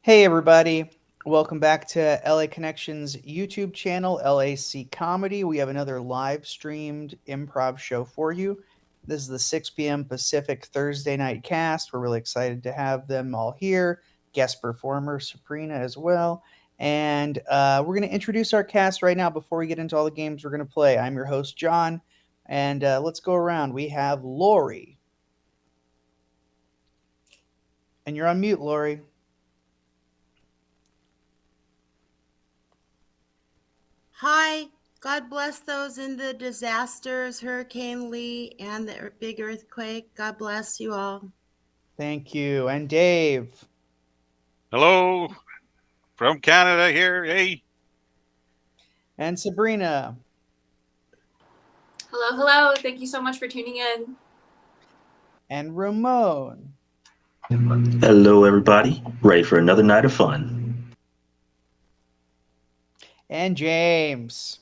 Hey, everybody. Welcome back to LA Connections YouTube channel, LAC Comedy. We have another live streamed improv show for you. This is the 6 p.m. Pacific Thursday night cast. We're really excited to have them all here. Guest performer Sabrina as well. And we're going to introduce our cast right now before we get into all the games we're going to play. I'm your host, John. And let's go around. We have Lori. And you're on mute, Lori. Hi, God bless those in the disasters, Hurricane Lee and the big earthquake. God bless you all. Thank you. And Dave. Hello from Canada here. Hey. And Sabrina. Hello, hello. Thank you so much for tuning in. And Ramon. Hello, everybody. Ready for another night of fun. And James.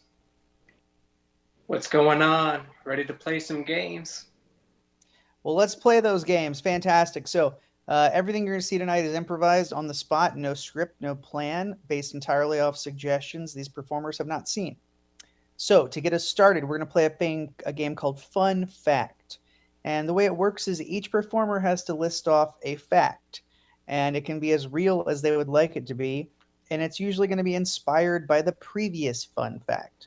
What's going on? Ready to play some games? Well, let's play those games. Fantastic. So, everything you're going to see tonight is improvised on the spot, no script, no plan, based entirely off suggestions these performers have not seen. So, to get us started, we're going to play a game called Fun Fact. And the way it works is each performer has to list off a fact, and it can be as real as they would like it to be, and it's usually going to be inspired by the previous fun fact.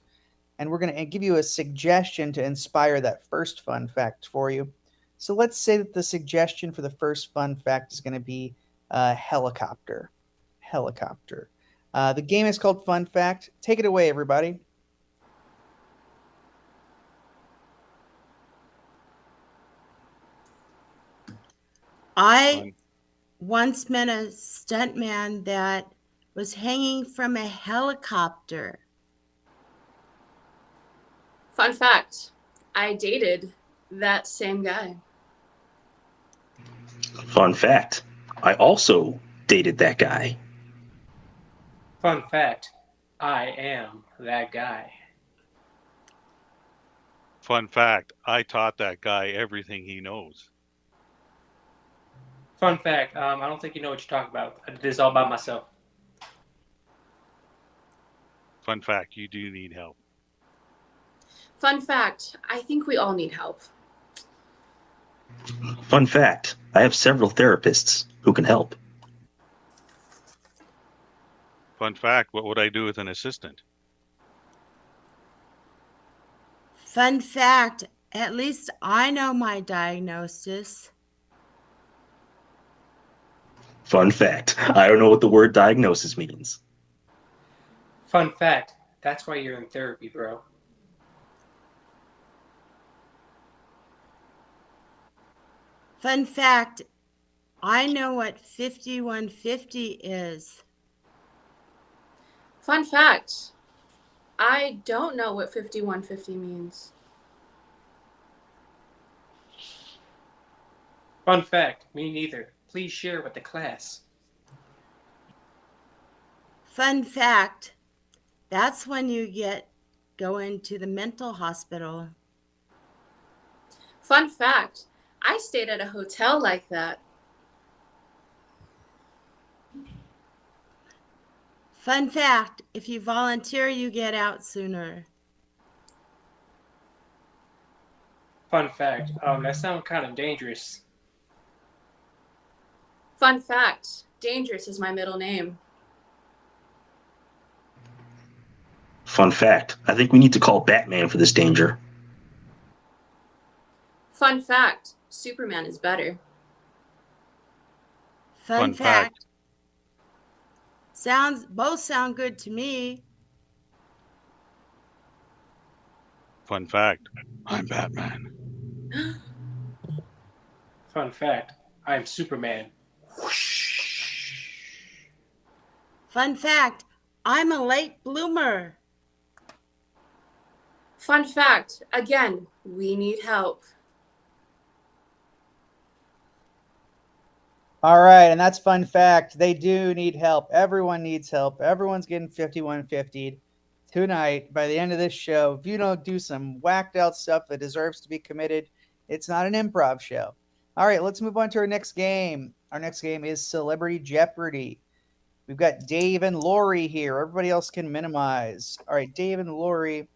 And we're going to give you a suggestion to inspire that first fun fact for you. So let's say that the suggestion for the first fun fact is going to be helicopter. Helicopter. The game is called Fun Fact. Take it away, everybody. I once met a stuntman that was hanging from a helicopter. Fun fact, I dated that same guy. Fun fact, I also dated that guy. Fun fact, I am that guy. Fun fact, I taught that guy everything he knows. Fun fact, I don't think you know what you're talking about. I did this all by myself. Fun fact, you do need help. Fun fact, I think we all need help. Fun fact, I have several therapists who can help. Fun fact, what would I do with an assistant? Fun fact, at least I know my diagnosis. Fun fact, I don't know what the word diagnosis means. Fun fact, that's why you're in therapy, bro. Fun fact, I know what 5150 is. Fun fact, I don't know what 5150 means. Fun fact, me neither. Please share with the class. Fun fact, that's when you go into the mental hospital. Fun fact, I stayed at a hotel like that. Fun fact, if you volunteer, you get out sooner. Fun fact, that sounds kind of dangerous. Fun fact, Dangerous is my middle name. Fun fact, I think we need to call Batman for this danger. Fun fact, Superman is better. Fun fact. Both sound good to me. Fun fact, I'm Batman. Fun fact, I'm Superman. Fun fact, I'm a late bloomer. Fun fact, again, we need help. All right, and that's fun fact. They do need help. Everyone needs help. Everyone's getting 5150'd tonight by the end of this show. If you don't do some whacked out stuff that deserves to be committed, it's not an improv show. All right, let's move on to our next game. Our next game is Celebrity Jeopardy. We've got Dave and Lori here. Everybody else can minimize. All right, Dave and Lori. I'm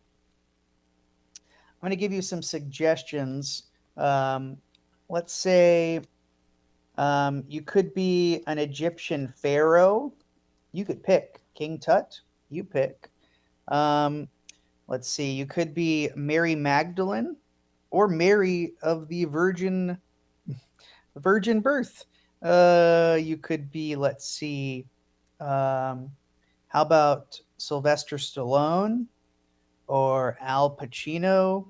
going to give you some suggestions. Let's say you could be an Egyptian pharaoh. You could pick King Tut. You pick. Let's see. You could be Mary Magdalene or Mary of the Virgin birth. You could be. Let's see. How about Sylvester Stallone or Al Pacino?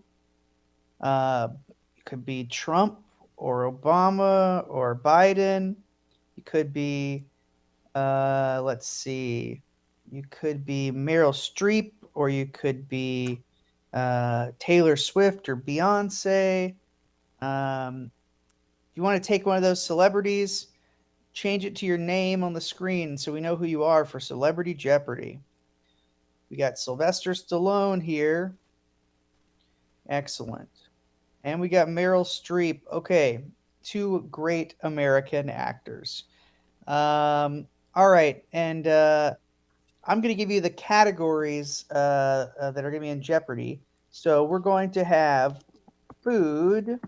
It could be Trump or Obama or Biden. You could be, let's see, you could be Meryl Streep or you could be Taylor Swift or Beyonce. If you want to take one of those celebrities, change it to your name on the screen so we know who you are for Celebrity Jeopardy. We got Sylvester Stallone here. Excellent. And we got Meryl Streep. Okay, two great American actors. All right, and I'm going to give you the categories that are going to be in Jeopardy. So we're going to have food,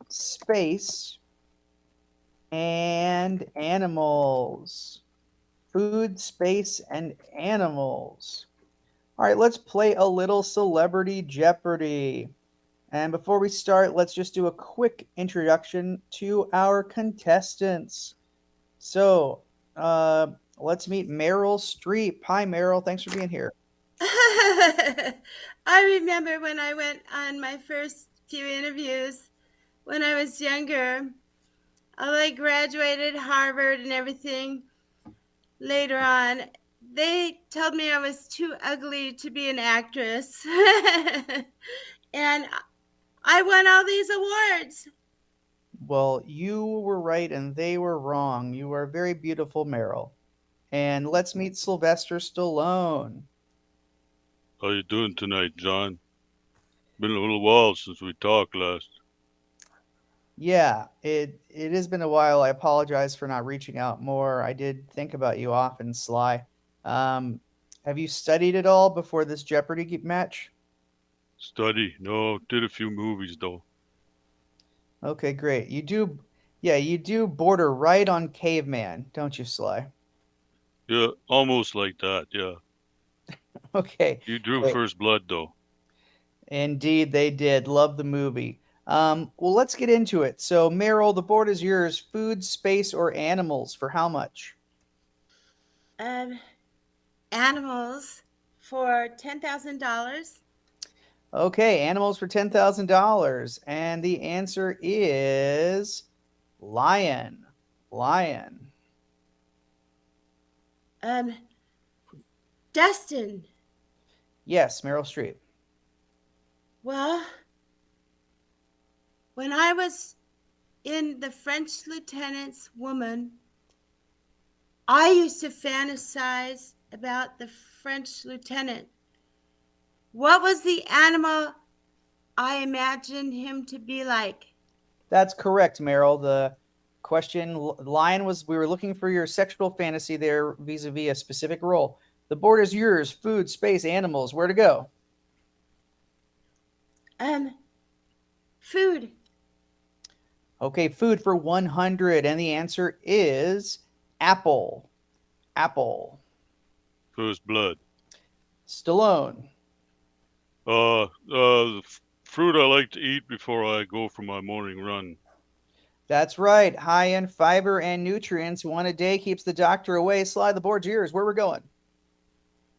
space, and animals. Food, space, and animals. All right, let's play a little Celebrity Jeopardy. And before we start, let's just do a quick introduction to our contestants. So, let's meet Meryl Streep. Hi, Meryl. Thanks for being here. I remember when I went on my first few interviews when I was younger. I graduated Harvard and everything. Later on, they told me I was too ugly to be an actress. And I won all these awards. Well, you were right and they were wrong. You are very beautiful, Meryl. And let's meet Sylvester Stallone. How you doing tonight, John? Been a little while since we talked last. Yeah, it has been a while. I apologize for not reaching out more. I did think about you often, Sly. Have you studied at all before this Jeopardy match? Study? No, did a few movies though. Okay, great. You do border right on caveman, don't you, Sly? Yeah, almost like that, yeah. Okay. You drew Great. First Blood though. Indeed, they did. Love the movie. Well, let's get into it. So, Meryl, the board is yours. Food, space, or animals for how much? Animals for $10,000. Okay, animals for $10,000. And the answer is lion. Lion. Dustin. Yes, Meryl Streep. Well, when I was in The French Lieutenant's Woman, I used to fantasize about the French lieutenant. What was the animal I imagined him to be like? That's correct, Meryl. The question, lion, was we were looking for your sexual fantasy there vis-a-vis a specific role. The board is yours. Food, space, animals. Where to go? Food. Okay, food for 100. And the answer is apple. Apple. First Blood. Stallone. The fruit I like to eat before I go for my morning run. That's right. High in fiber and nutrients. One a day keeps the doctor away. Slide the board's yours. Where we're going?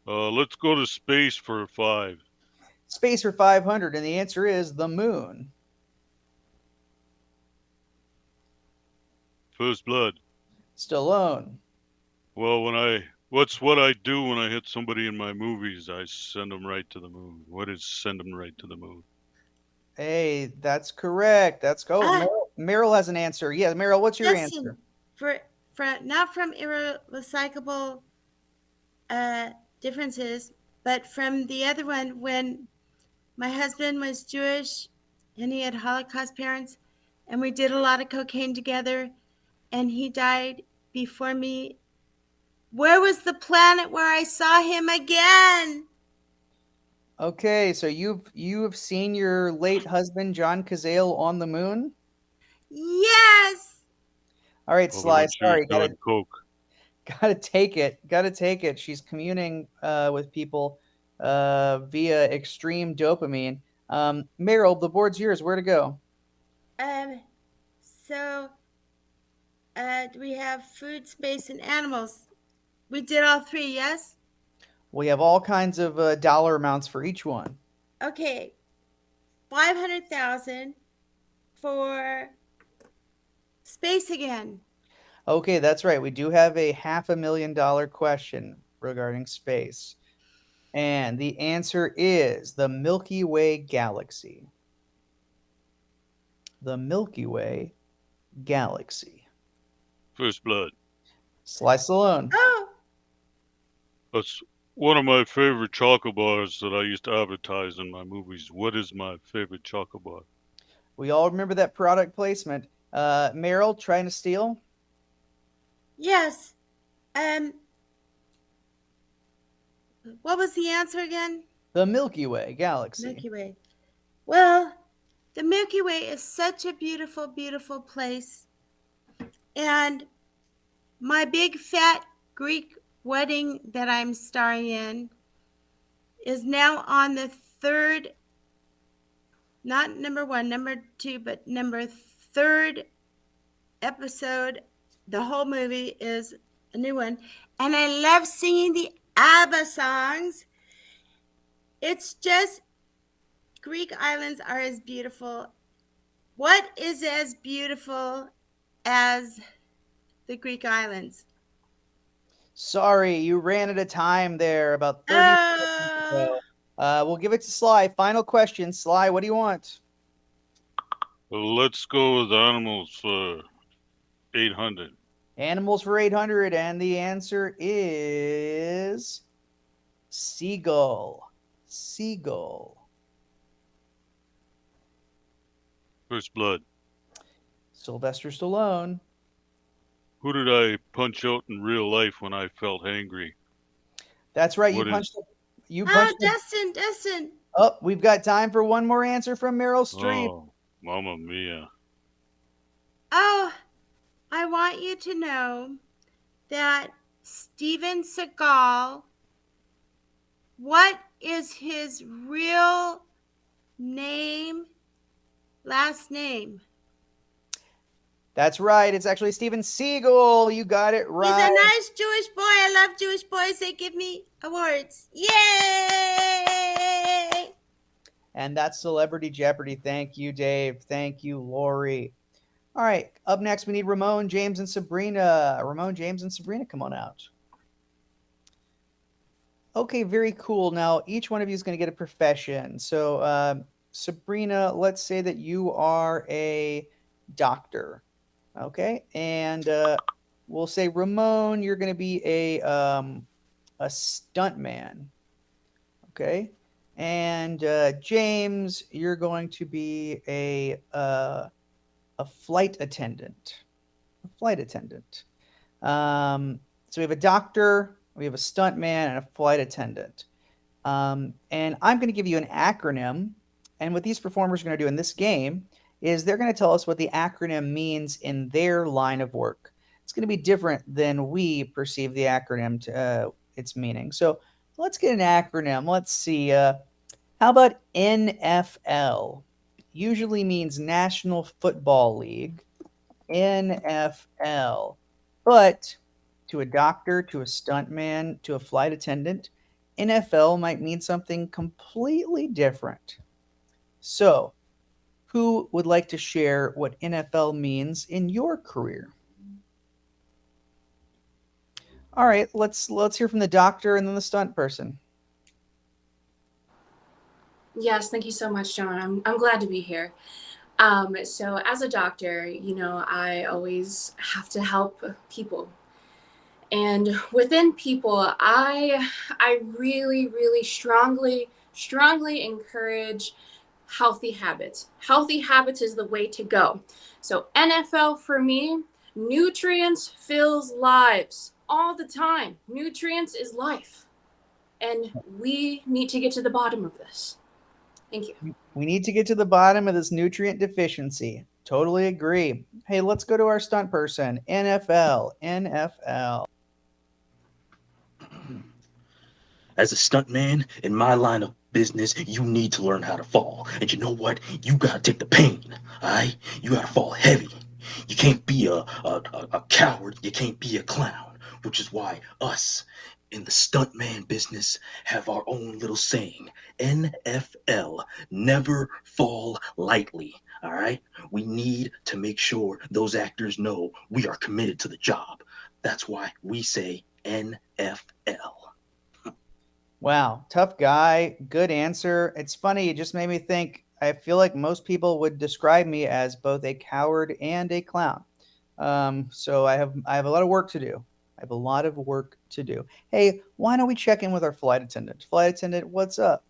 Let's go to space for 5. Space for 500. And the answer is the moon. First Blood. Stallone. Well, what's what I do when I hit somebody in my movies? I send them right to the moon. What is send them right to the moon? Hey, that's correct. That's go. Meryl has an answer. Yeah, Meryl, what's your answer? For not from irreconcilable differences, but from the other one, when my husband was Jewish and he had Holocaust parents, and we did a lot of cocaine together, and he died before me Where was the planet where I saw him again? Okay, so you have seen your late husband John Cazale on the moon? Yes. All right, Probably when Sly. she was Sorry, doing coke. gotta take it. Gotta take it. She's communing with people via extreme dopamine. Meryl, the board's yours. Where to go? So we have food, space, and animals. We did all three, yes? We have all kinds of dollar amounts for each one. Okay. 500,000 for space again. Okay, that's right. We do have a $500,000 question regarding space. And the answer is the Milky Way galaxy. The Milky Way galaxy. First blood. Sly Stallone. Oh, That's one of my favorite chocolate bars that I used to advertise in my movies. What is my favorite chocolate bar? We all remember that product placement. Meryl, trying to steal? yes. What was the answer again? The Milky Way galaxy. Milky Way. Well, the Milky Way is such a beautiful, beautiful place. And my big fat Greek wedding that I'm starring in is now on the third, not number one, number two, but number third episode. The whole movie is a new one. And I love singing the ABBA songs. It's just, Greek islands are as beautiful. What is as beautiful as the Greek islands? Sorry, you ran out of time there about 30 seconds ago. We'll give it to Sly. Final question. Sly, what do you want? Well, let's go with animals for 800. Animals for 800, and the answer is seagull. Seagull. First blood. Sylvester Stallone. Who did I punch out in real life when I felt angry? That's right. What You punched. You Oh, punched. Dustin. Oh, we've got time for one more answer from Meryl Streep. Oh, Mamma Mia. Oh, I want you to know that Steven Seagal, what is his real name, last name? That's right. It's actually Steven Seagal. You got it right. He's a nice Jewish boy. I love Jewish boys. They give me awards. Yay! And that's Celebrity Jeopardy. Thank you, Dave. Thank you, Lori. All right. Up next, we need Ramon, James, and Sabrina. Ramon, James, and Sabrina, come on out. Okay, very cool. Now, each one of you is going to get a profession. So, Sabrina, let's say that you are a doctor. Okay, and we'll say Ramon, you're going to be a stuntman. Okay, and James, you're going to be a flight attendant. A flight attendant. So we have a doctor, we have a stuntman, and a flight attendant. And I'm going to give you an acronym. And what these performers are going to do in this game is they're going to tell us what the acronym means in their line of work. It's going to be different than we perceive the acronym to its meaning. So let's get an acronym. Let's see. How about NFL? Usually means National Football League. NFL. But to a doctor, to a stuntman, to a flight attendant, NFL might mean something completely different. So, who would like to share what NFL means in your career? All right, let's hear from the doctor and then the stunt person. Yes, thank you so much, John. I'm glad to be here. So as a doctor, I always have to help people. And within people, I really, really strongly encourage healthy habits. Healthy habits is the way to go. So NFL for me, nutrients fills lives. all the time. Nutrients is life. And we need to get to the bottom of this. Thank you. We need to get to the bottom of this nutrient deficiency. Totally agree. Hey, let's go to our stunt person. NFL. NFL. As a stuntman in my line of business, you need to learn how to fall. And you know what? You gotta take the pain. Alright? You gotta fall heavy. You can't be a coward. You can't be a clown. Which is why us in the stuntman business have our own little saying. NFL, never fall lightly. All right? We need to make sure those actors know we are committed to the job. That's why we say NFL. Wow, tough guy. Good answer. It's funny, it just made me think. I feel like most people would describe me as both a coward and a clown. So I have a lot of work to do. I have a lot of work to do. Hey, why don't we check in with our flight attendant? Flight attendant, what's up?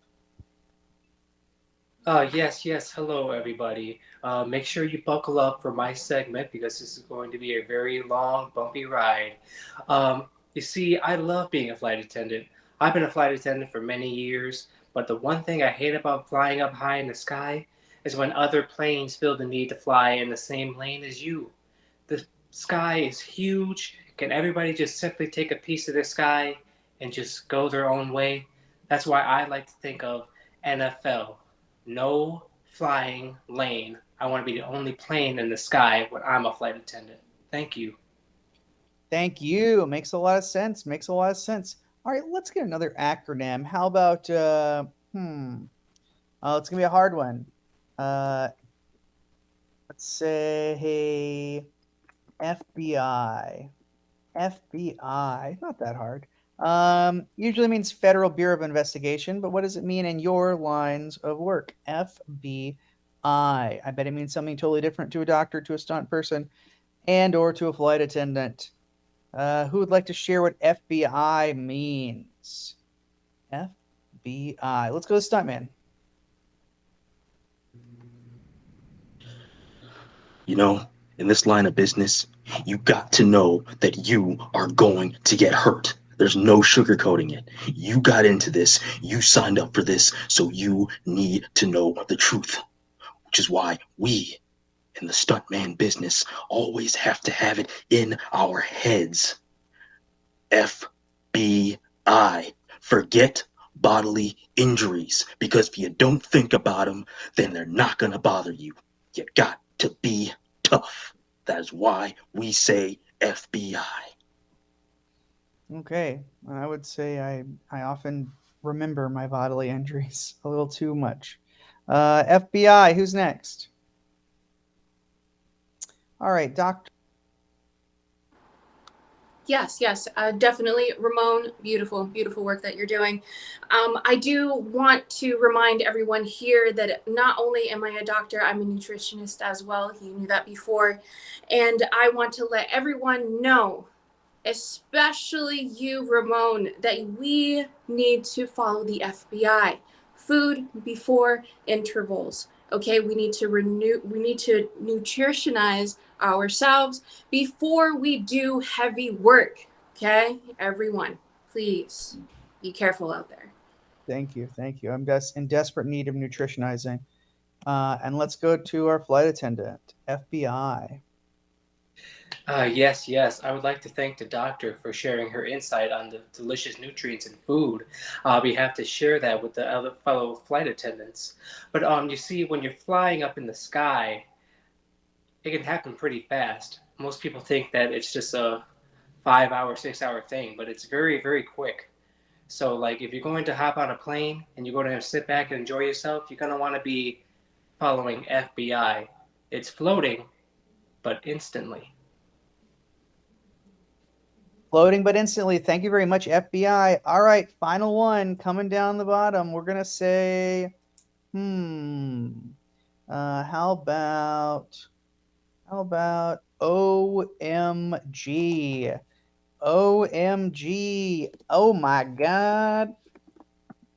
Yes, yes. Hello, everybody. Make sure you buckle up for my segment because this is going to be a very long, bumpy ride. You see, I love being a flight attendant. I've been a flight attendant for many years, but the one thing I hate about flying up high in the sky is when other planes feel the need to fly in the same lane as you. The sky is huge. Can everybody just simply take a piece of the sky and just go their own way? That's why I like to think of NFL. No flying lane. I want to be the only plane in the sky when I'm a flight attendant. Thank you. Thank you. Makes a lot of sense. Makes a lot of sense. All right, let's get another acronym. How about it's gonna be a hard one. Uh, let's say FBI. FBI. Not that hard. Usually means Federal Bureau of Investigation, but what does it mean in your lines of work? FBI. I bet it means something totally different to a doctor, to a stunt person, and or to a flight attendant. Who would like to share what FBI means? FBI. Let's go to stuntman. You know, in this line of business, you got to know that you are going to get hurt. There's no sugarcoating it. You got into this, you signed up for this, so you need to know the truth. Which is why we in the stuntman business always have to have it in our heads. FBI. Forget bodily injuries, because if you don't think about them, then they're not going to bother you. You got to be tough. That is why we say FBI. Okay, I would say I often remember my bodily injuries a little too much. FBI. Who's next? All right, doctor. Yes, yes, definitely. Ramon, beautiful, beautiful work that you're doing. I do want to remind everyone here that not only am I a doctor, I'm a nutritionist as well. You knew that before. And I want to let everyone know, especially you, Ramon, that we need to follow the FBI. Food before intervals. Okay, we need to nutritionize ourselves before we do heavy work. Okay, everyone, please be careful out there. Thank you, thank you. I'm just in desperate need of nutritionizing. And let's go to our flight attendant, FBI. Yes, yes. I would like to thank the doctor for sharing her insight on the delicious nutrients in food. We have to share that with the other fellow flight attendants. But you see, when you're flying up in the sky, it can happen pretty fast. Most people think that it's just a 5 hour, 6 hour thing, but it's very, very quick. So, like, if you're going to hop on a plane and you're going to sit back and enjoy yourself, you're going to want to be following FBI. It's floating, but instantly. Floating but instantly. Thank you very much, FBI. All right, final one coming down the bottom. We're gonna say, how about OMG? OMG. Oh my God.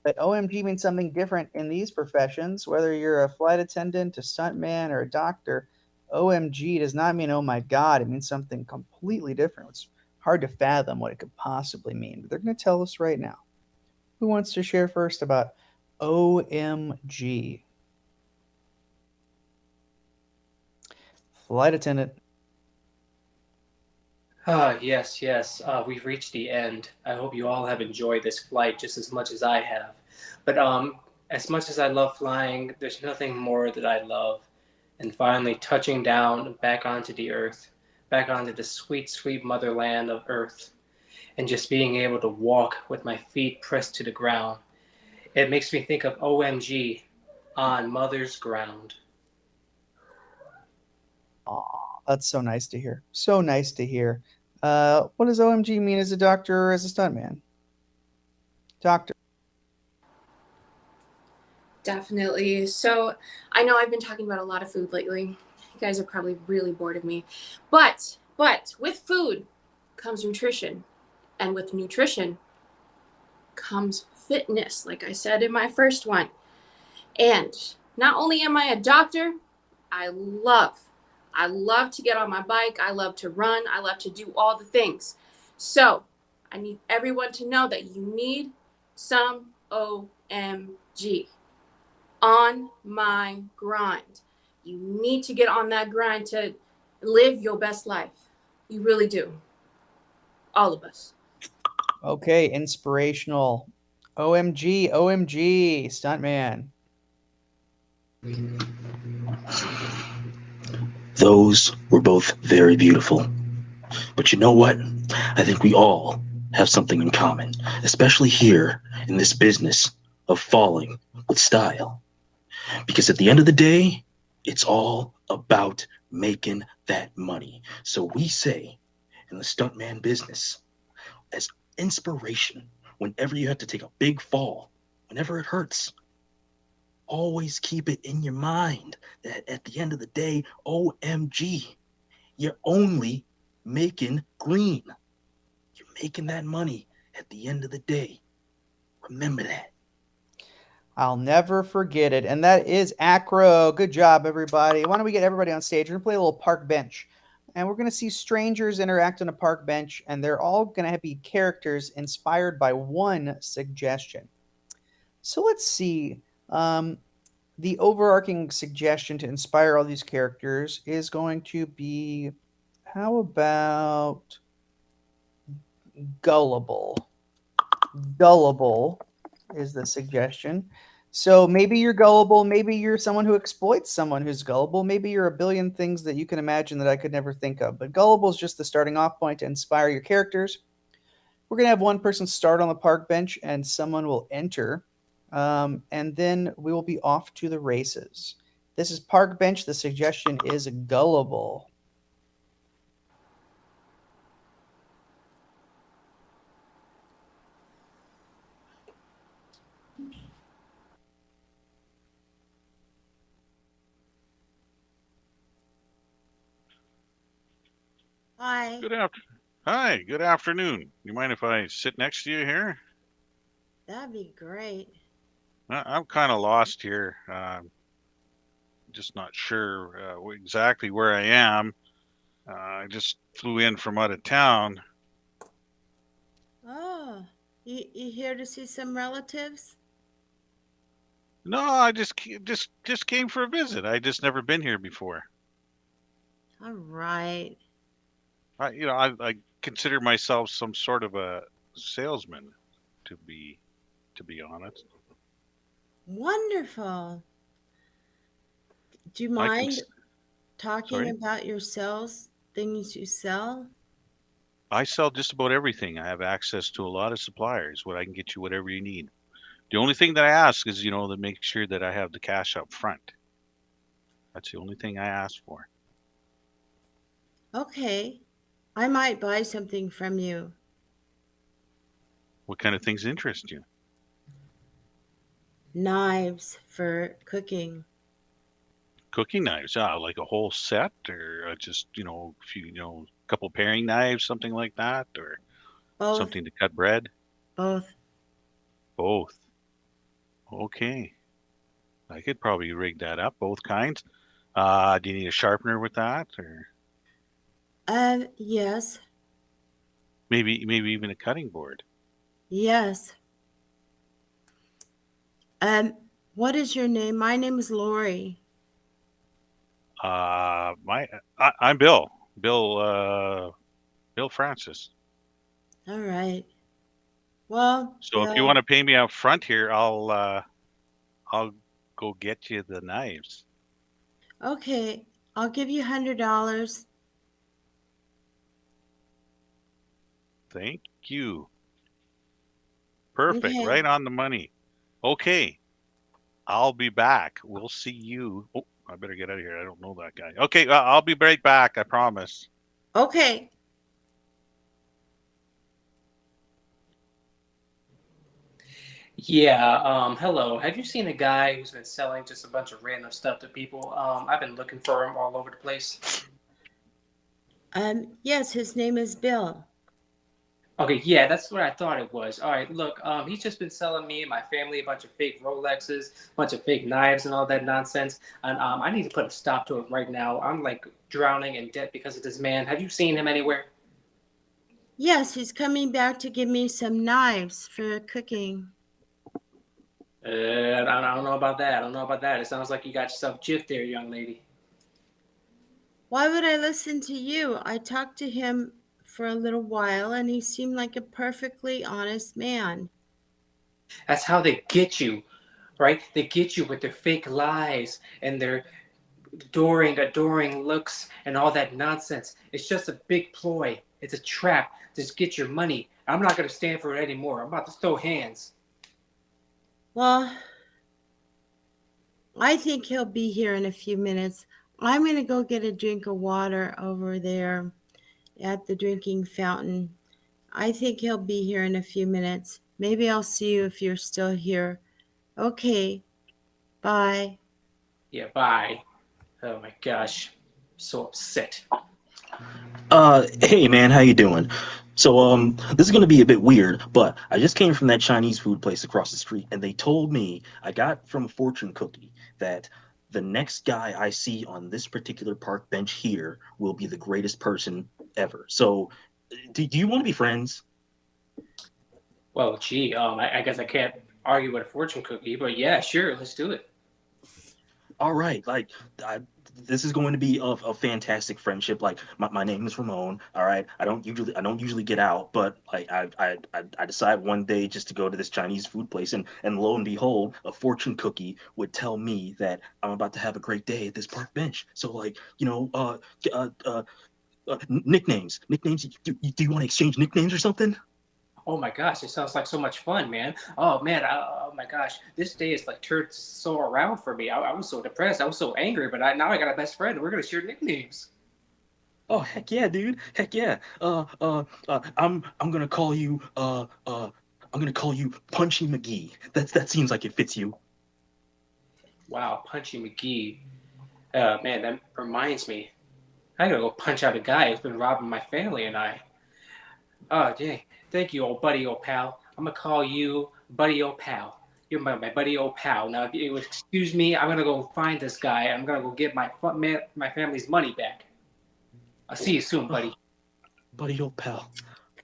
But OMG means something different in these professions. Whether you're a flight attendant, a stuntman, or a doctor, OMG does not mean oh my God. It means something completely different. It's Hard to fathom what it could possibly mean, but they're going to tell us right now. Who wants to share first about OMG? Flight attendant. Yes, yes. We've reached the end. I hope you all have enjoyed this flight just as much as I have. But as much as I love flying, there's nothing more that I love than finally touching down back onto the earth, back onto the sweet, sweet motherland of Earth, and just being able to walk with my feet pressed to the ground. It makes me think of OMG, on Mother's Ground. Aw, that's so nice to hear. So nice to hear. What does OMG mean as a doctor or as a stuntman? Doctor. Definitely. So I know I've been talking about a lot of food lately. You guys are probably really bored of me. But with food comes nutrition. And with nutrition comes fitness, like I said in my first one. And not only am I a doctor, I love to get on my bike. I love to run. I love to do all the things. So I need everyone to know that you need some OMG. On my grind. You need to get on that grind to live your best life. You really do. All of us. Okay, inspirational. OMG, OMG, stuntman. Those were both very beautiful. But you know what? I think we all have something in common, especially here in this business of falling with style. Because at the end of the day, it's all about making that money. So we say in the stuntman business, as inspiration, whenever you have to take a big fall, whenever it hurts, always keep it in your mind that at the end of the day, OMG, you're only making green. You're making that money at the end of the day. Remember that. I'll never forget it. And that is Acro. Good job, everybody. Why don't we get everybody on stage? We're going to play a little park bench. And we're going to see strangers interact on a park bench, and they're all going to be characters inspired by one suggestion. So let's see. The overarching suggestion to inspire all these characters is going to be, how about gullible? Gullible is the suggestion. So maybe you're gullible. Maybe you're someone who exploits someone who's gullible. Maybe you're a billion things that you can imagine that I could never think of. But gullible is just the starting off point to inspire your characters. We're going to have one person start on the park bench and someone will enter. And then we will be off to the races. This is park bench. The suggestion is gullible. Hi. Hi, good afternoon. You mind if I sit next to you here? That'd be great. I'm kind of lost here. Just not sure exactly where I am. I just flew in from out of town. Oh, you here to see some relatives? No, I just came for a visit. I just never been here before. All right. I consider myself some sort of a salesman, to be honest. Wonderful. Do you I can. mind talking Sorry. about your sales, things you sell? I sell just about everything. I have access to a lot of suppliers. What I can get you whatever you need. The only thing that I ask is, to make sure that I have the cash up front. That's the only thing I ask for. Okay. I might buy something from you. What kind of things interest you? Knives for cooking. Cooking knives, like a whole set, or just a few, couple paring knives, something like that, or Both. something to cut bread. Both. Both. Okay, I could probably rig that up, both kinds. Do you need a sharpener with that, or? Yes. Maybe even a cutting board. Yes. What is your name? My name is Lori. I'm Bill. Bill Francis. All right. Well, So if you Bill. want to pay me up front here, I'll go get you the knives. Okay, I'll give you $100. Thank you. Perfect. Okay. Right on the money. Okay. I'll be back. We'll see you. Oh, I better get out of here. I don't know that guy. Okay, I'll be right back. I promise. Okay. Yeah, hello. Have you seen a guy who's been selling just a bunch of random stuff to people? I've been looking for him all over the place. Yes, his name is Bill. Okay, yeah, that's what I thought it was. All right, look, he's just been selling me and my family a bunch of fake Rolexes, a bunch of fake knives, and all that nonsense. And I need to put a stop to it right now. I'm like drowning in debt because of this man. Have you seen him anywhere? Yes, he's coming back to give me some knives for cooking. I don't know about that. I don't know about that. It sounds like you got yourself gypped there, young lady. Why would I listen to you? I talked to him for a little while and he seemed like a perfectly honest man. That's how they get you, right? They get you with their fake lies and their adoring looks and all that nonsense. It's just a big ploy. It's a trap. Just get your money. I'm not going to stand for it anymore. I'm about to throw hands. Well, I think he'll be here in a few minutes. I'm going to go get a drink of water over there at the drinking fountain. I think he'll be here in a few minutes. Maybe I'll see you if you're still here. Okay, bye. Yeah, bye. Oh my gosh. I'm so upset. Hey man, how you doing? So, this is gonna be a bit weird, but I just came from that Chinese food place across the street, and they told me I got from a fortune cookie that the next guy I see on this particular park bench here will be the greatest person ever. So, do you want to be friends? Well, gee, I guess I can't argue with a fortune cookie, but yeah, sure, let's do it. All right, like I, this is going to be a fantastic friendship. Like my name is Ramon. All right, I don't usually get out, but like I decide one day just to go to this Chinese food place, and lo and behold, a fortune cookie would tell me that I'm about to have a great day at this park bench. So like uh, uh, nicknames. Do you want to exchange nicknames or something? Oh my gosh, it sounds like so much fun, man. Oh man, oh my gosh, this day is like turned so around for me. I was so depressed, I was so angry, but now I got a best friend. We're gonna share nicknames. Oh heck yeah, dude! Heck yeah! I'm gonna call you Punchy McGee. That seems like it fits you. Wow, Punchy McGee. Man, that reminds me. I gotta go punch out a guy who's been robbing my family and I. Oh, dang. Thank you, old buddy, old pal. I'm gonna call you buddy, old pal. You're my buddy, old pal. Now, if you would excuse me, I'm gonna go find this guy. I'm gonna go get my family's money back. I'll see you soon, Oh, buddy. buddy, old pal.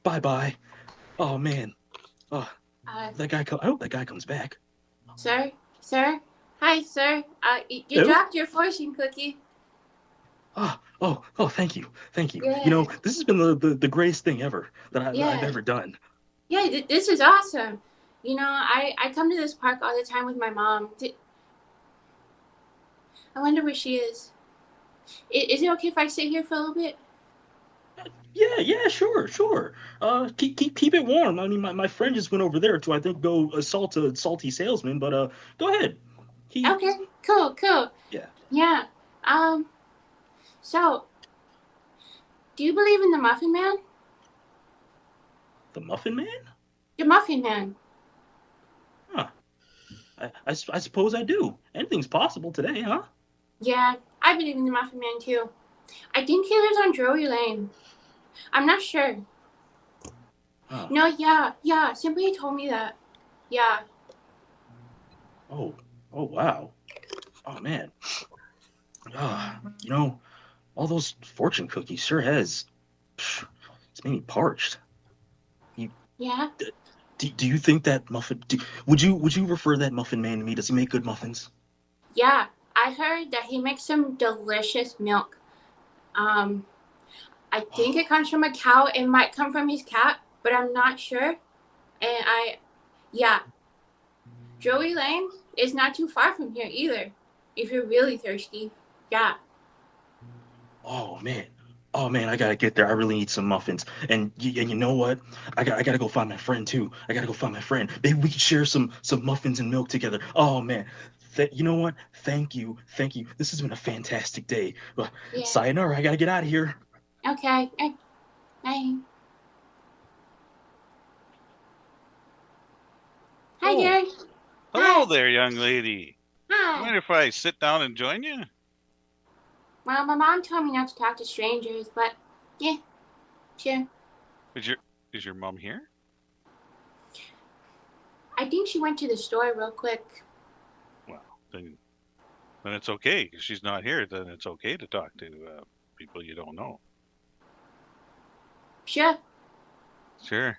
Bye bye. Oh man. Oh, Uh, I hope that guy comes back. sir? Hi, sir. You Hello. dropped your fortune cookie. Thank you, thank you. You know, Yeah, this has been the greatest thing ever that I've yeah, ever done. yeah. This is awesome. You know, I come to this park all the time with my mom. I wonder where she is. Is it okay if I sit here for a little bit? Yeah, sure. Keep it warm. I mean, my friend just went over there to I think go assault a salty salesman, but go ahead. He Okay, cool. Yeah. Yeah. Um. So, do you believe in the Muffin Man? The Muffin Man? The Muffin Man. Huh. I suppose I do. Anything's possible today, huh? Yeah, I believe in the Muffin Man too. I think he lives on Drury Lane. I'm not sure. Huh. No, yeah. Somebody told me that. Yeah. Oh, wow. Oh man. You know, all those fortune cookies sure has. It's made me parched. Yeah. Do you think that muffin? Would you refer that muffin man to me? Does he make good muffins? Yeah. I heard that he makes some delicious milk. Um, I think it comes from a cow. It might come from his cat, but I'm not sure. And yeah, Joey Lane is not too far from here either. If you're really thirsty, yeah. Oh man. Oh man, I gotta get there. I really need some muffins. And you know what? I gotta go find my friend too. I gotta go find my friend. Maybe we could share some muffins and milk together. Oh man. You know what? Thank you. This has been a fantastic day. Yeah. Sayonara. I gotta get out of here. Okay. Bye. Hi, Oh, Gary. hello Hi. there, young lady. Hi. Mind if I sit down and join you? Well, my mom told me not to talk to strangers, but yeah, sure. Is your is your mom here? I think she went to the store real quick. Well, then it's okay. If she's not here, then it's okay to talk to people you don't know. Sure. Sure.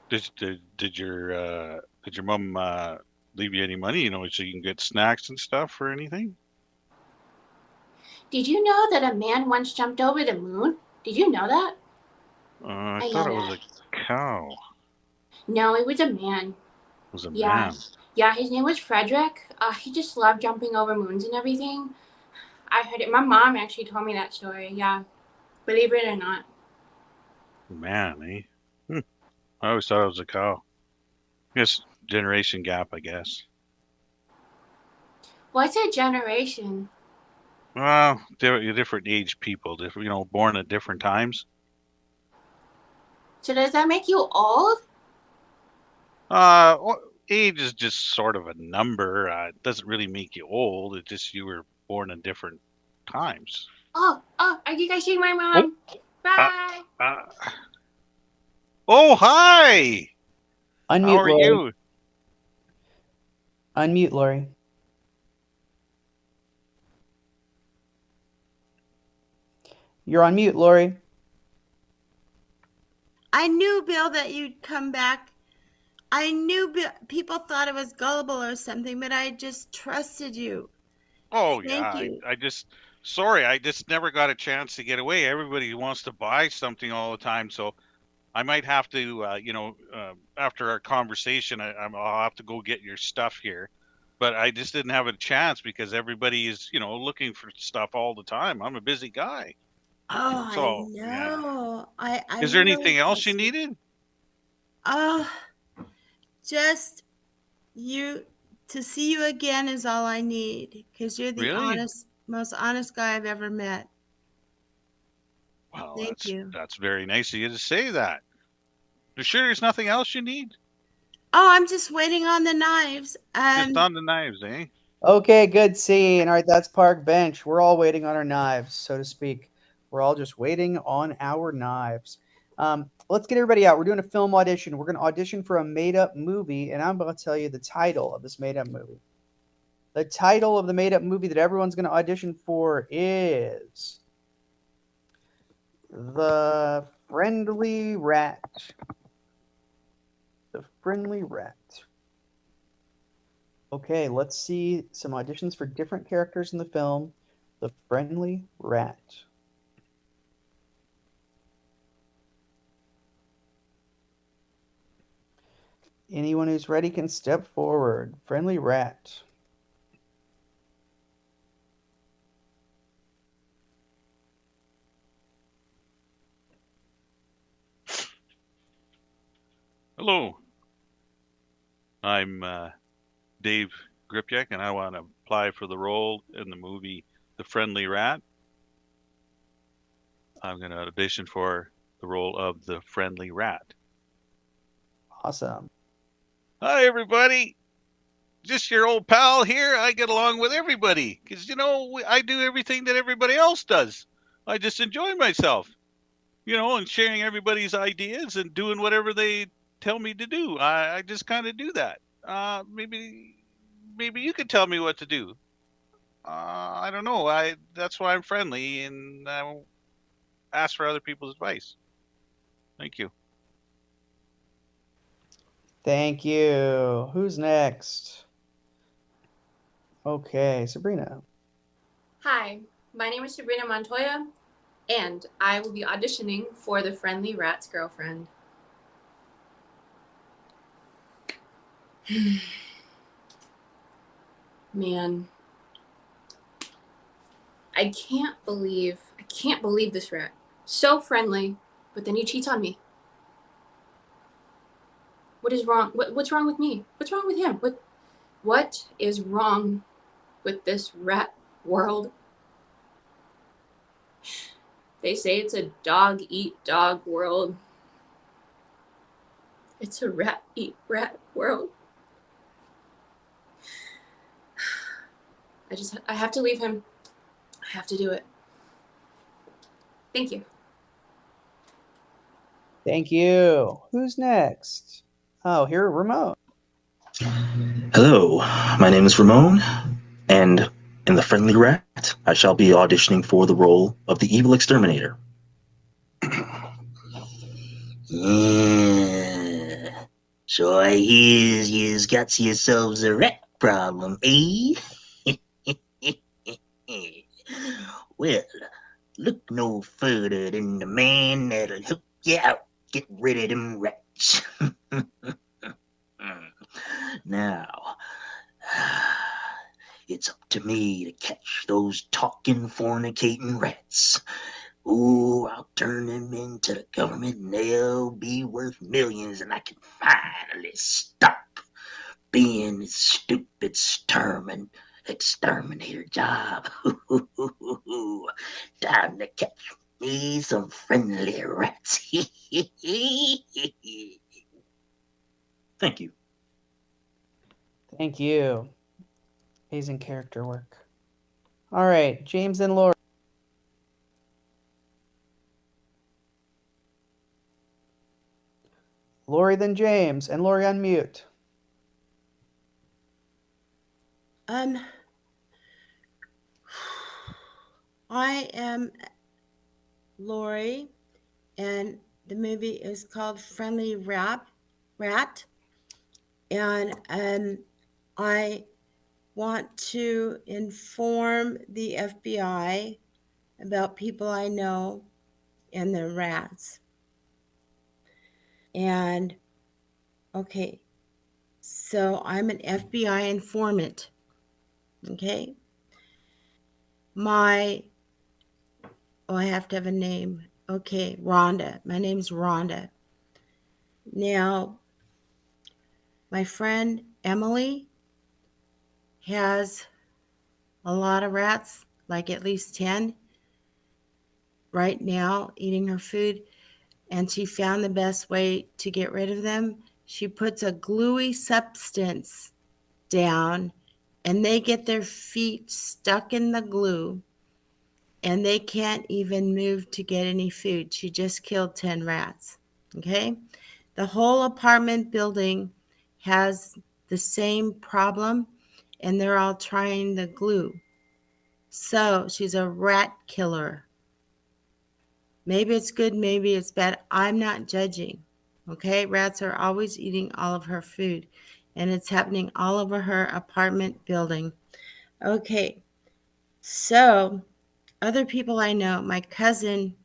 Did your mom leave you any money? You know, so you can get snacks and stuff or anything? Did you know that a man once jumped over the moon? Did you know that? I I thought love it was that. a cow. No, it was a man. It was a Yeah. man. Yeah, his name was Frederick. He just loved jumping over moons and everything. I heard it. My mom actually told me that story. Yeah. Believe it or not. Man, eh? Hmm. I always thought it was a cow. Yes, generation gap, I guess. What's a generation? Well, different age people, different, born at different times. So does that make you old? Well, age is just sort of a number. It doesn't really make you old. It's just you were born in different times. Oh, are you guys seeing my Oh, mom? uh, Bye. uh, oh, hi. How Unmute, are Lori. you? Unmute, Lori. You're on mute, Lori. I knew, Bill, that you'd come back. I knew people thought I was gullible or something, but I just trusted you. Oh, yeah. Thank you. Sorry, I just never got a chance to get away. Everybody wants to buy something all the time, so I might have to, after our conversation, I'll have to go get your stuff here. But I just didn't have a chance because everybody is, looking for stuff all the time. I'm a busy guy. Oh, I So, yeah. know. I Is there really anything else you trust you. needed? Oh, just you to see you again is all I need because you're the Really? most honest guy I've ever met. Well, Thank that's you. that's very nice of you to say that. You sure there's nothing else you need? Oh, I'm just waiting on the knives. Just on the knives, eh? Okay, good scene. All right, that's Park Bench. We're all waiting on our knives, so to speak. We're all just waiting on our knives. Let's get everybody out. We're doing a film audition. We're going to audition for a made-up movie, and I'm going to tell you the title of this made-up movie. The title of the made-up movie that everyone's going to audition for is The Friendly Rat. The Friendly Rat. Okay, let's see some auditions for different characters in the film, The Friendly Rat. Anyone who's ready can step forward. Friendly Rat. Hello. I'm Dave Gripyak, and I want to apply for the role in the movie The Friendly Rat. I'm going to audition for the role of the Friendly Rat. Awesome. Hi, everybody. Just your old pal here. I get along with everybody because, I do everything that everybody else does. I just enjoy myself, and sharing everybody's ideas and doing whatever they tell me to do. I just kind of do that. Maybe you could tell me what to do. I don't know. That's why I'm friendly and I ask for other people's advice. Thank you. Thank you. Who's next? Okay, Sabrina. Hi, my name is Sabrina Montoya, and I will be auditioning for the Friendly Rat's girlfriend. Man, I can't believe this rat. So friendly, but then he cheats on me. What is wrong? What's wrong with me? What's wrong with him? What is wrong with this rat world? They say it's a dog eat dog world. It's a rat eat rat world. I have to leave him. I have to do it. Thank you. Thank you. Who's next? Oh, here, Ramon. Hello, my name is Ramon, and in The Friendly Rat, I shall be auditioning for the role of the evil exterminator. Yeah. So I hear you's got yourselves a rat problem, eh? Well, look no further than the man that'll hook you out, get rid of them rats. Now, it's up to me to catch those talking, fornicating rats. Ooh, I'll turn them into the government and they'll be worth millions, and I can finally stop being this stupid exterminator job. Time to catch me some friendly rats. Thank you. Thank you. Amazing character work. All right, James and Laura. Lori, then James, and Lori unmute. Um, I am Lori, and the movie is called Friendly Rat, and I want to inform the FBI about people I know and their rats. And okay, so I'm an FBI informant. Okay, I have to have a name. Okay, Rhonda. My name's Rhonda. Now, my friend Emily has a lot of rats, like at least 10 right now, eating her food. And she found the best way to get rid of them. She puts a gluey substance down, and they get their feet stuck in the glue, and they can't even move to get any food. She just killed 10 rats. Okay? The whole apartment building has the same problem, and they're all trying the glue. So she's a rat killer. Maybe it's good, maybe it's bad. I'm not judging. Okay? Rats are always eating all of her food, and it's happening all over her apartment building. Okay. So, other people I know, my cousin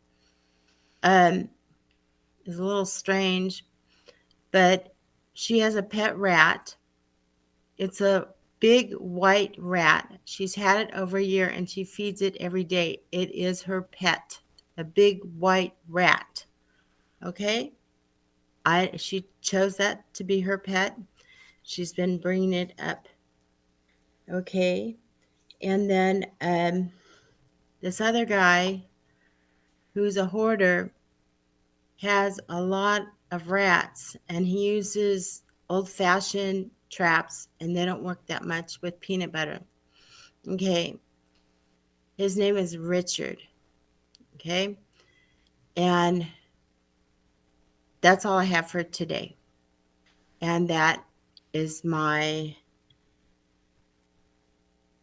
is a little strange, but she has a pet rat. It's a big white rat. She's had it over a year and she feeds it every day. It is her pet, a big white rat. Okay? She chose that to be her pet. She's been bringing it up. Okay? And then this other guy who's a hoarder has a lot of rats, and he uses old-fashioned traps, and they don't work that much with peanut butter. Okay. His name is Richard. Okay. And that's all I have for today. And that is my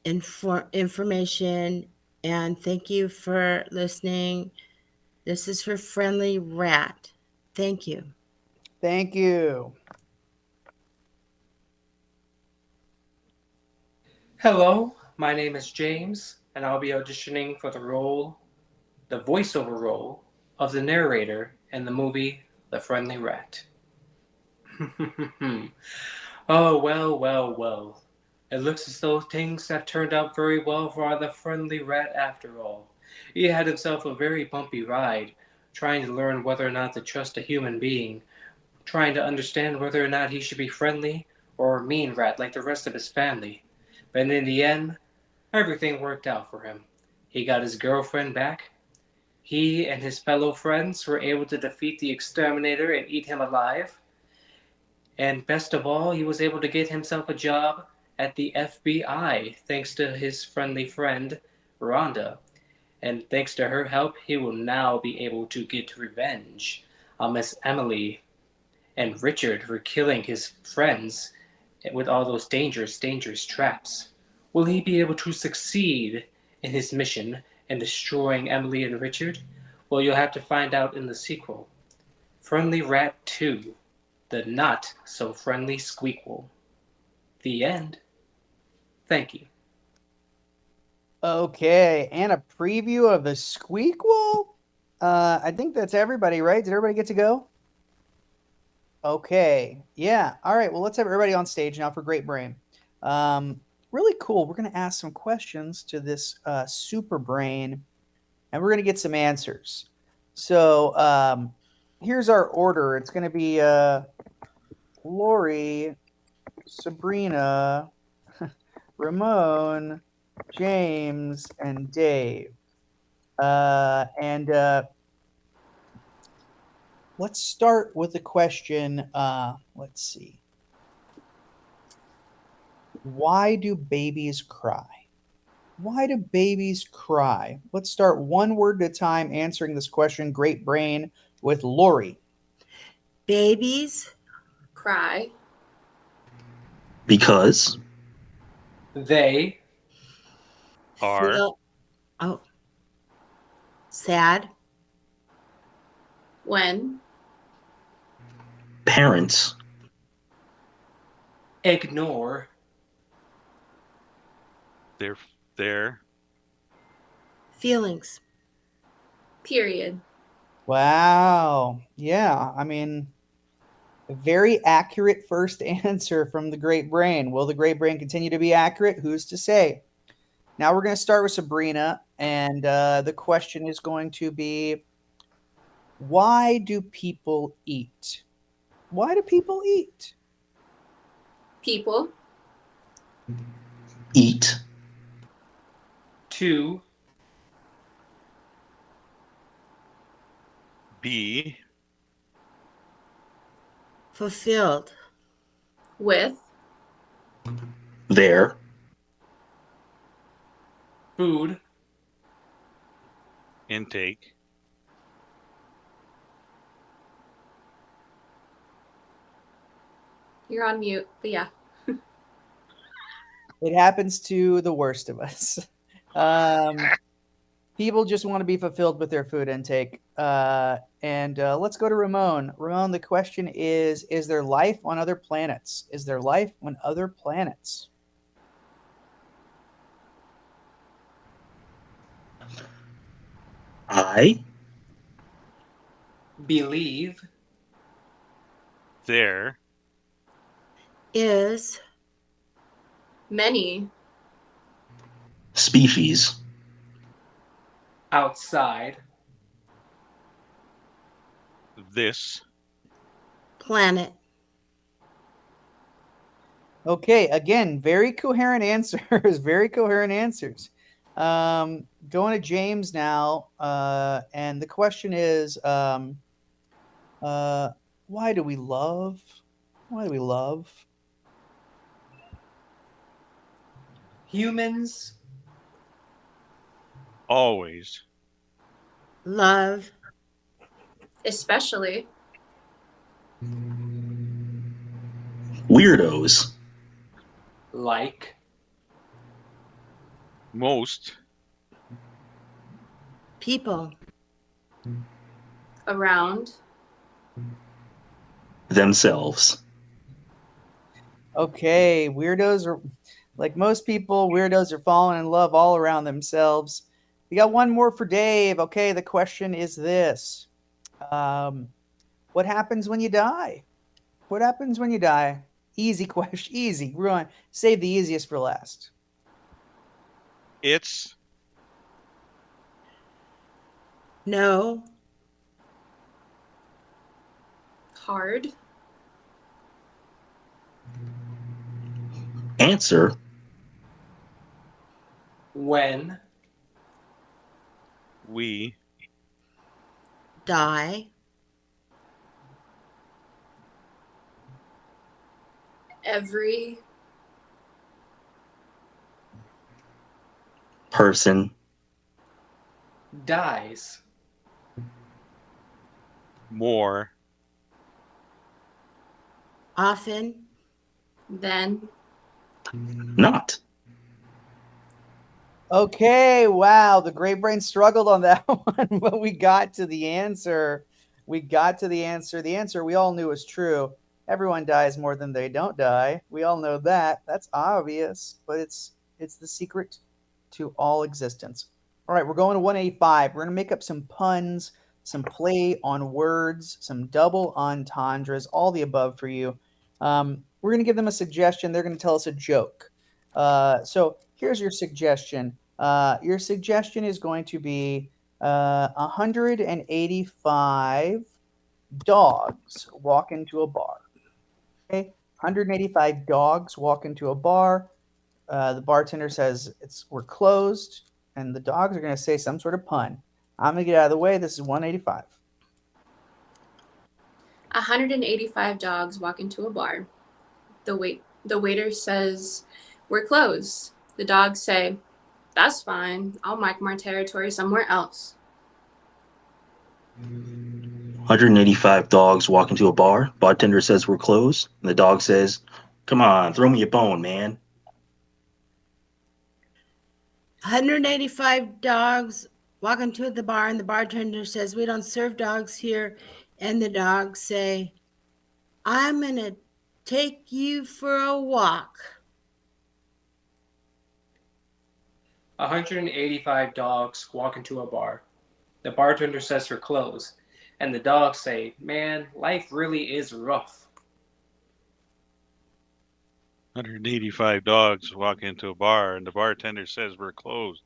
information. And thank you for listening. This is for Friendly Rat. Thank you. Thank you. Hello, my name is James, and I'll be auditioning for the voiceover role of the narrator in the movie The Friendly Rat. Oh, well, well, well. It looks as though things have turned out very well for the friendly rat after all. He had himself a very bumpy ride, trying to learn whether or not to trust a human being, trying to understand whether or not he should be friendly or a mean rat like the rest of his family. But in the end, everything worked out for him. He got his girlfriend back. He and his fellow friends were able to defeat the exterminator and eat him alive. And best of all, he was able to get himself a job at the FBI thanks to his friendly friend, Rhonda. And thanks to her help, he will now be able to get revenge on Miss Emily and Richard for killing his friends with all those dangerous, dangerous traps. Will he be able to succeed in his mission in destroying Emily and Richard? Well, you'll have to find out in the sequel. Friendly Rat 2, The Not So Friendly Squeakquel. The end. Thank you. Okay, and a preview of the Squeakquel. I think that's everybody, right? Did everybody get to go? Okay, yeah. All right, well, let's have everybody on stage now for Great Brain. Really cool. We're going to ask some questions to this super brain, and we're going to get some answers. So here's our order. It's going to be Lori, Sabrina, Ramon, James, and Dave. And let's start with the question. Let's see. Why do babies cry? Why do babies cry? Let's start one word at a time answering this question. Great Brain with Lori. Babies Cry. Because They Are feel sad. When parents ignore their Feelings. period. Wow. Yeah, I mean, a very accurate first answer from the Great Brain. Will the Great Brain continue to be accurate? Who's to say? Now we're going to start with Sabrina, and the question is going to be, why do people eat? Why do people eat? People eat to be Fulfilled. with their food intake you're on mute, but yeah. It happens to the worst of us. People just want to be fulfilled with their food intake. And let's go to Ramon. Ramon, the question is there life on other planets? Is there life on other planets? I believe there Is Many species outside this planet. Okay, again, very coherent answers. Very coherent answers. Going to James now, and the question is, why do we love? Why do we love? humans always Love. especially weirdos like most People. around themselves. Okay, weirdos are Like most people, weirdos are falling in love all around themselves. We got one more for Dave. Okay, the question is this. What happens when you die? What happens when you die? Easy question. Easy. We're going to save the easiest for last. It's No. Hard. Answer. When we Die. Every Person. dies. more Often. then Not. Okay, wow. The great brain struggled on that one, but we got to the answer. We got to the answer. The answer we all knew was true. Everyone dies more than they don't die. We all know that. That's obvious, but it's the secret to all existence. All right, we're going to 185. We're going to make up some puns, some play on words, some double entendres, all the above for you. We're going to give them a suggestion. They're going to tell us a joke. So here's your suggestion. Your suggestion is going to be 185 dogs walk into a bar. Okay, 185 dogs walk into a bar. The bartender says we're closed, and the dogs are going to say some sort of pun. I'm going to get out of the way. This is 185. 185 dogs walk into a bar. The waiter says, "We're closed." The dogs say, "That's fine. I'll mark my territory somewhere else." 185 dogs walk into a bar. Bartender says we're closed. And the dog says, "Come on, throw me a bone, man." 185 dogs walk into the bar, and the bartender says, "We don't serve dogs here." And the dogs say, "I'm going to take you for a walk." 185 dogs walk into a bar. The bartender says we're closed. And the dogs say, "Man, life really is rough." 185 dogs walk into a bar and the bartender says we're closed.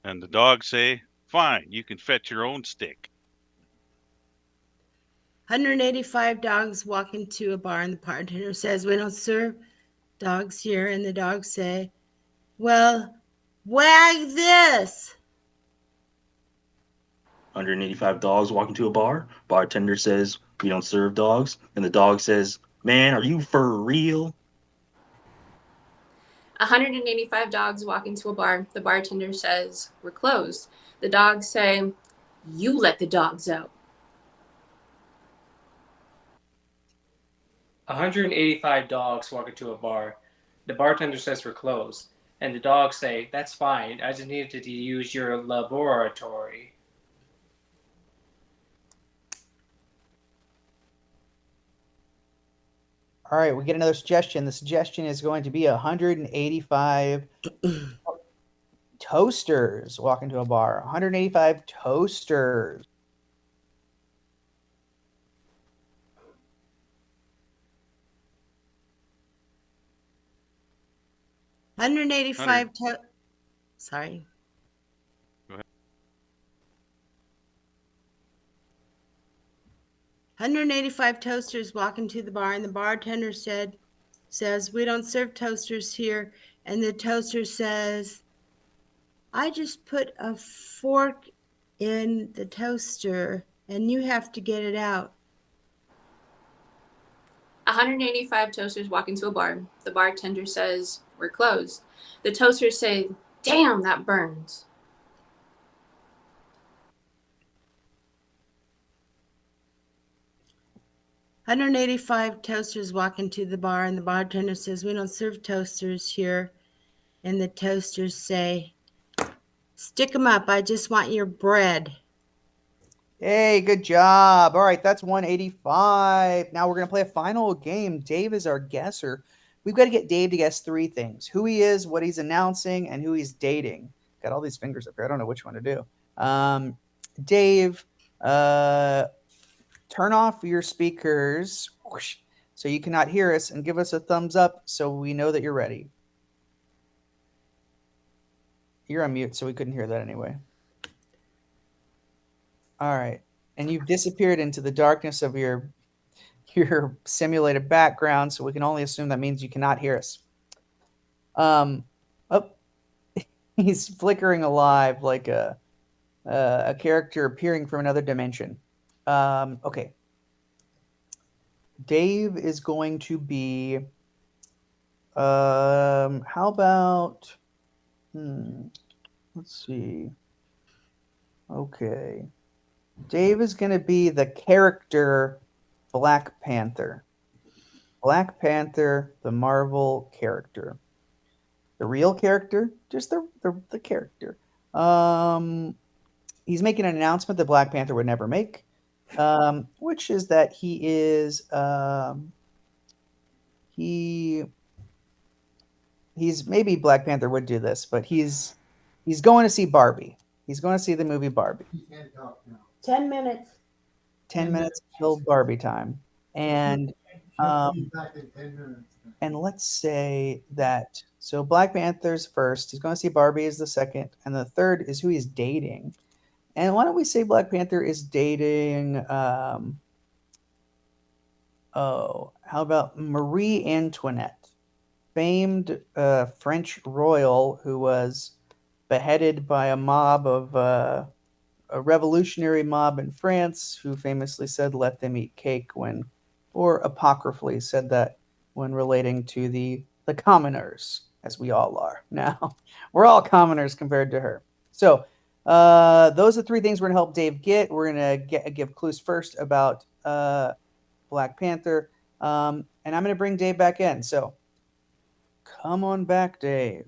And the dogs say, fine, you can fetch your own stick. 185 dogs walk into a bar, and the bartender says, "We don't serve dogs here." And the dogs say, "Well, wag this." 185 dogs walk into a bar. Bartender says we don't serve dogs. And the dog says, "Man, are you for real?" 185 dogs walk into a bar. The bartender says, "We're closed." The dogs say, "You let the dogs out." 185 dogs walk into a bar. The bartender says we're closed. And the dogs say, "That's fine. I just needed to use your laboratory." All right, we get another suggestion. The suggestion is going to be 185 toasters walk into a bar. 185 toasters. Sorry. Go ahead. 185 toasters walk into the bar, and the bartender says, "We don't serve toasters here." And the toaster says, "I just put a fork in the toaster, and you have to get it out." 185 toasters walk into a bar. The bartender says, "We're closed." The toasters say, "Damn, that burns." 185 toasters walk into the bar, and the bartender says, "We don't serve toasters here." And the toasters say, "Stick 'em up. I just want your bread." Hey, good job. All right, that's 185. Now we're going to play a final game. Dave is our guesser. we've got to get Dave to guess three things: who he is, what he's announcing, and who he's dating. Got all these fingers up here. I don't know which one to do. Dave, turn off your speakers whoosh, so you cannot hear us, and give us a thumbs up so we know that you're ready. You're on mute, so we couldn't hear that anyway. All right. And you've disappeared into the darkness of your simulated background, so we can only assume that means you cannot hear us. Oh, he's flickering alive like a character appearing from another dimension. Okay. Dave is going to be. How about? Let's see. Okay. Dave is going to be the character Black Panther. Black Panther, the Marvel character. The real character, just the character. He's making an announcement that Black Panther would never make, which is that he is he's maybe Black Panther would do this, but he's going to see Barbie. He's going to see the movie Barbie. 10 minutes. 10 minutes till Barbie time. And let's say that so Black Panther's first, he's going to see Barbie is the second, and the third is who he's dating. And why don't we say Black Panther is dating how about Marie Antoinette, famed French royal who was beheaded by a mob of a revolutionary mob in France who famously said, "Let them eat cake," or apocryphally said that when relating to the commoners, as we all are now. We're all commoners compared to her. So those are three things we're going to help Dave get. We're going to give clues first about Black Panther, and I'm going to bring Dave back in. So come on back, Dave.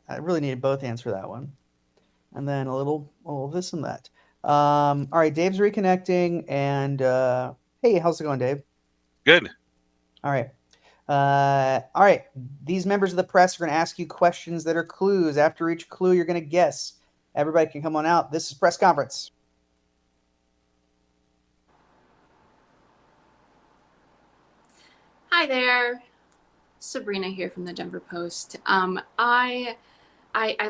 I really needed both hands for that one. And then a little this and that. All right, Dave's reconnecting. And hey, how's it going, Dave? Good. All right. All right. These members of the press are going to ask you questions that are clues. After each clue, you're going to guess. Everybody can come on out. This is press conference. Hi there. Sabrina here from the Denver Post. I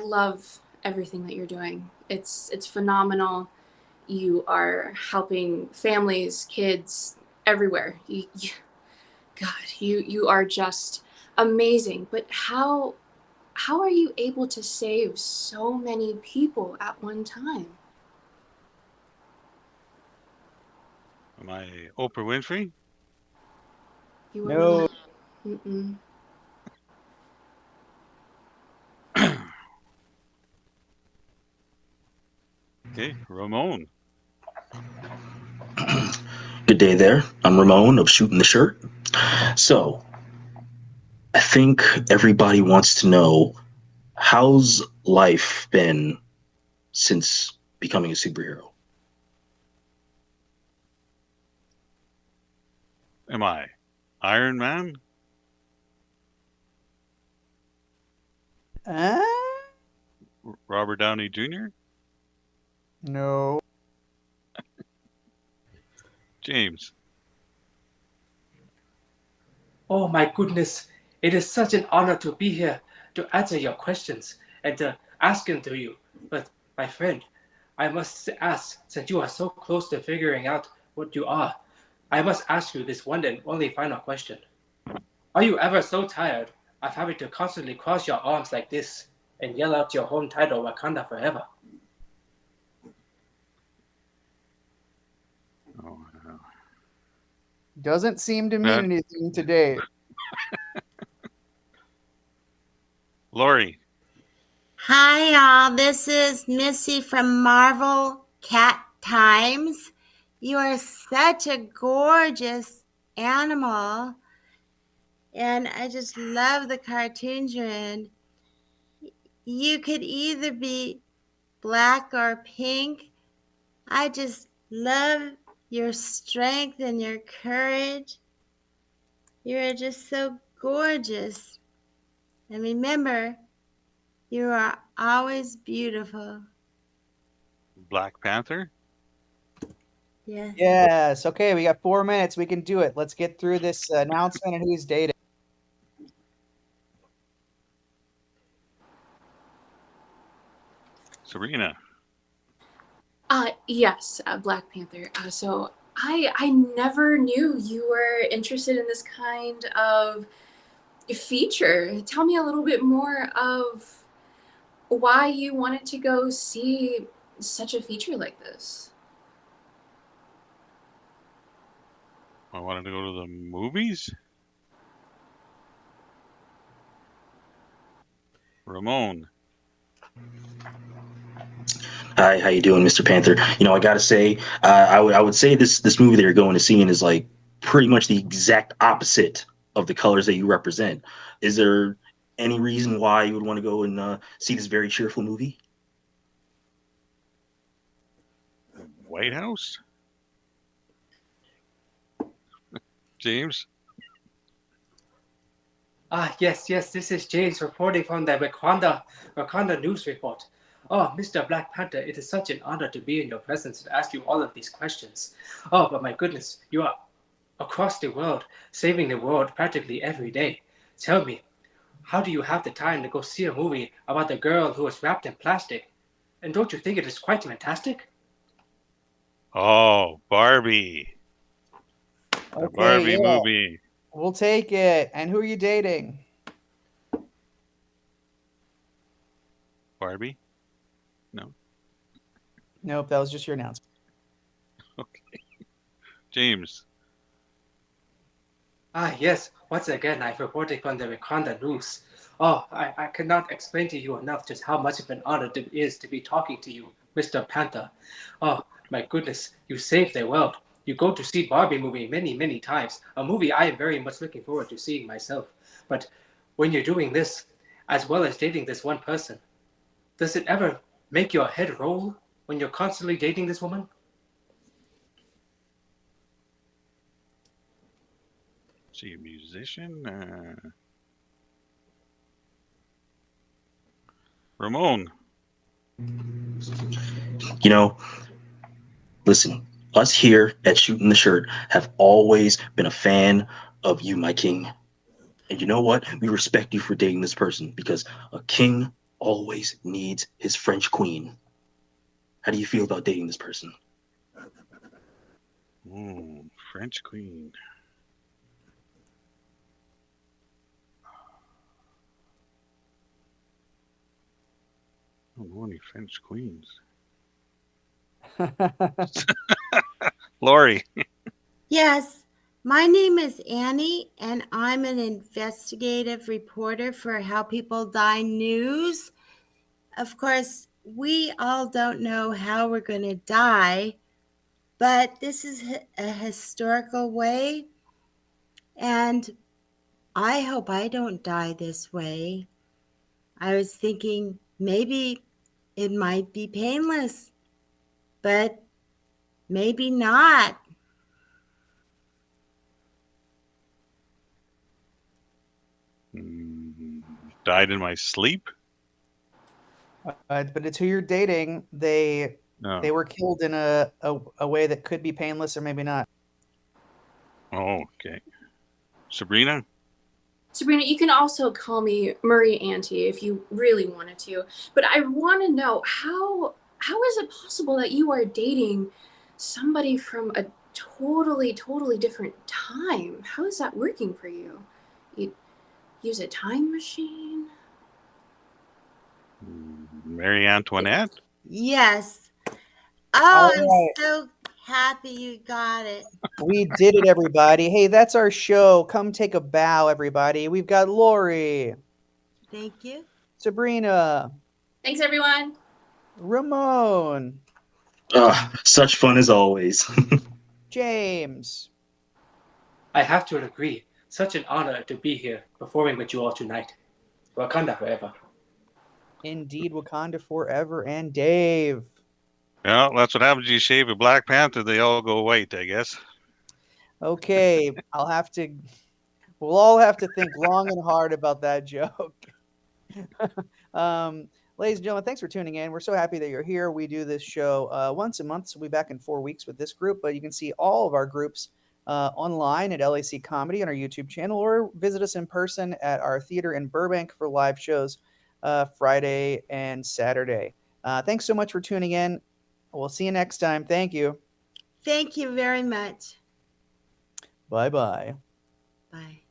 love everything that you're doing. It's phenomenal. You are helping families, kids, everywhere. You are just amazing. But how are you able to save so many people at one time? Am I Oprah Winfrey? You are No. not. Mm-mm. Okay, Ramon. Good day there. I'm Ramon of Shooting the Shirt. So, I think everybody wants to know, how's life been since becoming a superhero? Am I Iron Man? Robert Downey Jr.? No. James. Oh my goodness, it is such an honor to be here to answer your questions and to ask them to you. But my friend, I must ask, since you are so close to figuring out what you are, I must ask you this one and only final question. Are you ever so tired of having to constantly cross your arms like this and yell out your home title, Wakanda Forever? Oh, no. Doesn't seem to mean anything today. Lori. Hi, y'all. This is Missy from Marvel Cat Times. You are such a gorgeous animal. And I just love the cartoons you're in. You could either be black or pink. I just love your strength and your courage. You are just so gorgeous. And remember, you are always beautiful. Black Panther? Yes. Yes. Okay, we got 4 minutes. We can do it. Let's get through this announcement and who's dating. Sabrina. Yes, Black Panther. So I never knew you were interested in this kind of feature. Tell me a little bit more of why you wanted to go see such a feature like this. I wanted to go to the movies. Ramon. Hi, how you doing, Mr. Panther? I gotta say, I would say this movie that you're going to see is like pretty much the exact opposite of the colors that you represent. Is there any reason why you would want to go and see this very cheerful movie? White House? James? Yes, this is James reporting from the Wakanda News Report. Oh, Mr. Black Panther, it is such an honor to be in your presence to ask you all of these questions. Oh, but my goodness, you are across the world, saving the world practically every day. Tell me, how do you have the time to go see a movie about a girl who was wrapped in plastic? And don't you think it is quite fantastic? Oh, Barbie. The Okay, Barbie yeah. movie. We'll take it. And who are you dating? Barbie? No. Nope, that was just your announcement. Okay. James. Yes, once again, I'm reporting from the Wakanda News. Oh, I cannot explain to you enough just how much of an honor it is to be talking to you, Mr. Panther. Oh, my goodness, you saved the world. You go to see Barbie movie many, many times, a movie I am very much looking forward to seeing myself. But when you're doing this, as well as dating this one person, does it ever make your head roll when you're constantly dating this woman? Is she a musician? Ramon. Listen, us here at Shooting the Shirt have always been a fan of you, my king. And you know what? We respect you for dating this person because a king always needs his French queen. How do you feel about dating this person? Ooh, French Queen. I don't know any French queens. Lori. Yes, my name is Annie, and I'm an investigative reporter for How People Die News. Of course, we all don't know how we're going to die, but this is a historical way, and I hope I don't die this way. I was thinking maybe it might be painless, but maybe not. Died in my sleep? But it's who you're dating. They No. were killed in a way that could be painless or maybe not. Oh, okay. Sabrina? Sabrina, you can also call me Marie Auntie if you really wanted to. But I want to know how is it possible that you are dating somebody from a totally different time? How is that working for you? You use a time machine? Marie Antoinette? Yes. All Oh, I'm right. so happy you got it. We did it, everybody. Hey, that's our show. Come take a bow, everybody. We've got Lori, Thank you. Sabrina, Thanks, everyone. Ramon, Such fun as always. James. I have to agree. Such an honor to be here performing with you all tonight. Wakanda forever. Indeed, Wakanda forever, and Dave. Well, that's what happens. You shave a Black Panther, they all go white, I guess. Okay, we'll all have to think long and hard about that joke. um, Ladies and gentlemen, thanks for tuning in. We're so happy that you're here. We do this show once a month, so we'll be back in 4 weeks with this group. But you can see all of our groups online at LAC Comedy on our YouTube channel, or visit us in person at our theater in Burbank for live shows Friday and Saturday. Thanks so much for tuning in. We'll see you next time. Thank you. Thank you very much. Bye-bye. Bye.